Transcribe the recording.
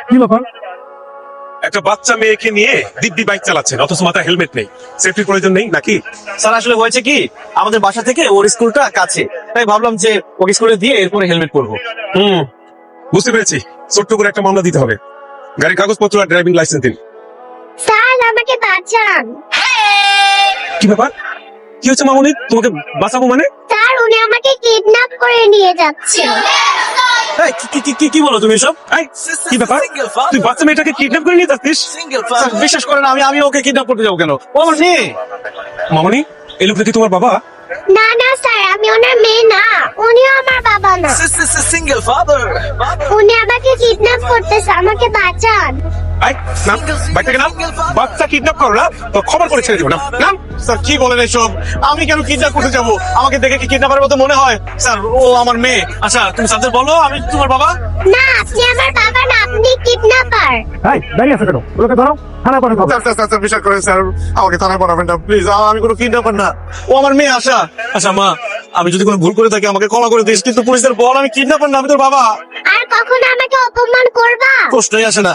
কি ব্যাপার? একটা বাচ্চা মেয়েকে নিয়ে দিব্যি বাইক চালাচ্ছেন, অথচ মাথায় হেলমেট নেই। সেফটির প্রয়োজন নেই নাকি? স্যার আসলে হয়েছে কি, আমাদের বাসা থেকে ওর স্কুলটা কাছে, তাই ভাবলাম যে ওকে স্কুলে দিয়ে এরপরে হেলমেট পরবো। বুঝতে পেরেছি, ছোট্ট করে একটা মামলা দিতে হবে। গাড়ির কাগজপত্র আর ড্রাইভিং লাইসেন্স দিন। স্যার আমাকে বাঁচান। কি ব্যাপার? কি হচ্ছে মামুনি? তোমাকে বাঁচাবো মানে? স্যার উনি আমাকে কিডন্যাপ করে নিয়ে যাচ্ছে। এই, কি বলো তুমি সব? এই, কি ব্যাপার? তুই বাচ্চা মেয়েটাকে কিডন্যাপ করে নিয়ে যাচ্ছিস? স্যার বিশ্বাস করেন, আমি ওকে কিডন্যাপ করতে যাবো কেন? ও আমার মেয়ে। মামুনি, এই লোকটা কি তোমার বাবা? না না স্যার, আমি ওনার মেয়ে না, উনিও আমার বাবা না। Single father. উনি আমাকে কিডন্যাপ করতেছে, আমাকে বাঁচান। এই, নাম, বাইক থেকে নাম। বাচ্চা কিডন্যাপ করো না, তো খবর করে ছেড়ে দেবো। নাম। স্যার কি বলেন এসব? আমি কেন কিডন্যাপ করতে যাবো? আমাকে দেখে কি কিডন্যাপারের মতো মনে হয়? স্যার ও আমার মেয়ে। আচ্ছা তুমি স্যারদের বলো আমি তোমার বাবা। না, আপনি আমার বাবা না, আপনি কিডন্যাপার। এই, দাঁড়িয়ে আছে কেন? ওকে ধরো, থানায় পাঠাতে হবে। স্যার বিশ্বাস করেন স্যার, আমাকে থানায় পাঠাবেন না প্লিজ। আমি কোনো কিডন্যাপার না, ও আমার মেয়ে আশা। আচ্ছা মা, আমি যদি কোনো ভুল করে থাকি আমাকে ক্ষমা করে দিস, কিন্তু পুলিশদের বল আমি কিডন্যাপার না, আমি তোর বাবা। আর কখনো আমাকে অপমান করবা? প্রশ্নই আসে না।